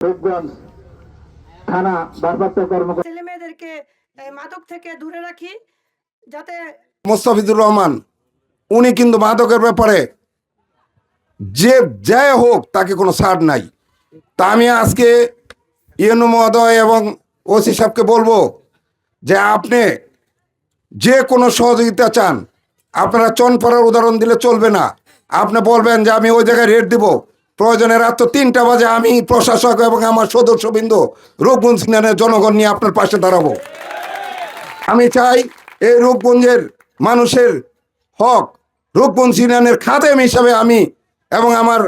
রূপগঞ্জ থানা ভারপ্রাপ্ত কর্মকর্তা ছেলে মেয়েদেরকে মাদক থেকে দূরে রাখি, যাতে মোস্তাফিজুর রহমান উনি কিন্তু মাদকের ব্যাপারে যে যাই হোক তাকে কোনো ছাড় নাই। তা আমি আজকে ইউনু মহোদয় এবং ওসি সাহেবকে বলবো যে আপনি যে কোনো সহযোগিতা চান, আপনারা চনপাড়ার উদাহরণ দিলে চলবে না। আপনি বলবেন যে আমি ওই জায়গায় রেট দিব, প্রয়োজনে রাত 3টা বাজে আমি প্রশাসক এবং আমার সদস্যবৃন্দ রূপগঞ্জ ইউনিয়নের জনগণ নিয়ে আপনার পাশে দাঁড়াবো। আমি চাই এই রূপগঞ্জের মানুষের হক, রূপগঞ্জ ইউনিয়নের খাদেম হিসাবে আমি এবং আমার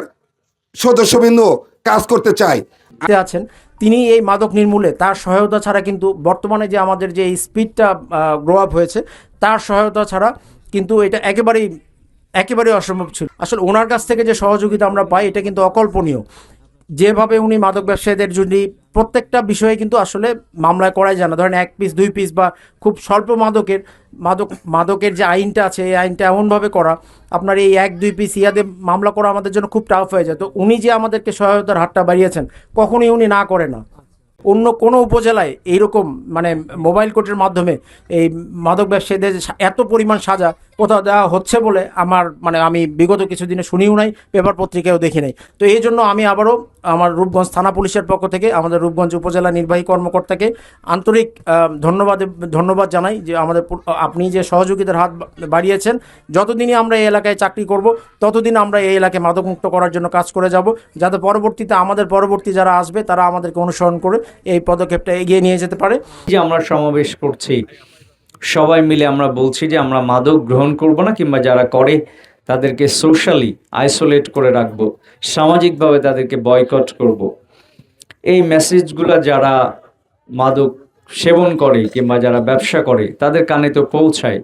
সদস্যবৃন্দ কাজ করতে চাই। আছেন তিনি এই মাদক নির্মূলে তার সহায়তা ছাড়া কিন্তু বর্তমানে যে আমাদের যে স্পিডটা গ্রো আপ হয়েছে তার সহায়তা ছাড়া কিন্তু এটা একেবারেই অসম্ভব ছিল। আসলে ওনার কাছ থেকে যে সহযোগিতা আমরা পাই এটা কিন্তু অকল্পনীয়। যেভাবে উনি মাদক ব্যবসায়ীদের জন্য প্রত্যেকটা বিষয়ে কিন্তু আসলে মামলায় করাই যায় না। ধরেন 1 পিস 2 পিস বা খুব স্বল্প মাদকের যে আইনটা আছে এই আইনটা এমনভাবে করা, আপনার এই 1-2 পিস ইয়াদে মামলা করা আমাদের জন্য খুব টাফ হয়ে যায়। তো উনি যে আমাদেরকে সহায়তার হাতটা বাড়িয়েছেন কখনোই উনি না করে না। অন্য কোনো উপজেলায় এইরকম মানে মোবাইল কোর্টের মাধ্যমে এই মাদক ব্যবসায়ীদের এত পরিমাণ সাজা কোথাও দেওয়া হচ্ছে বলে আমি বিগত কিছুদিনে শুনিও নাই, পেপার পত্রিকায়ও দেখি নাই। তো এই জন্য আমি আবারও আমার রূপগঞ্জ থানা পুলিশের পক্ষ থেকে আমাদের রূপগঞ্জ উপজেলা নির্বাহী কর্মকর্তাকে আন্তরিক ধন্যবাদ জানাই যে আপনি যে সহযোগিতার হাত বাড়িয়েছেন। যতদিনই আমরা এই এলাকায় চাকরি করব ততদিন আমরা এই এলাকায় মাদকমুক্ত করার জন্য কাজ করে যাব, যাতে পরবর্তীতে আমাদের পরবর্তী যারা আসবে তারা আমাদেরকে অনুসরণ করে এই পদক্ষেপটা এগিয়ে নিয়ে যেতে পারে। যে আমরা সমাবেশ করছি, সবাই মিলে আমরা বলছি যে আমরা মাদক গ্রহণ করব না, কিংবা যারা করে তাদেরকে সোশ্যালি আইসোলেট করে রাখবো, সামাজিকভাবে তাদেরকে বয়কট করব। এই মেসেজগুলো যারা মাদক সেবন করে কিংবা যারা ব্যবসা করে তাদের কানে তো পৌঁছায়,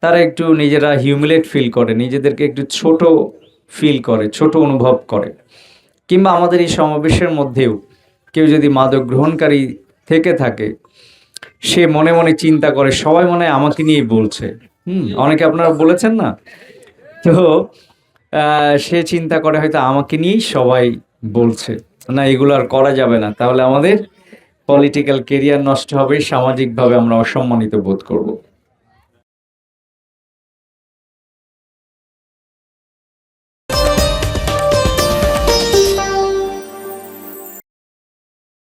তারা একটু নিজেরা হিউমিলেট ফিল করে, নিজেদেরকে একটু ছোট ফিল করে, ছোট অনুভব করে। কিংবা আমাদের এই সমাবেশের মধ্যেও কেউ যদি মাদক গ্রহণকারী থেকে থাকে, সে মনে মনে চিন্তা করে সবাই মনে হয় আমাকে নিয়েই বলছে। অনেকে আপনারা বলেছেন না, তো সে চিন্তা করে হয়তো আমাকে নিয়েই সবাই বলছে। না, এগুলো আর করা যাবে না, তাহলে আমাদের পলিটিক্যাল কেরিয়ার নষ্ট হবে, সামাজিকভাবে আমরা অসম্মানিত বোধ করব।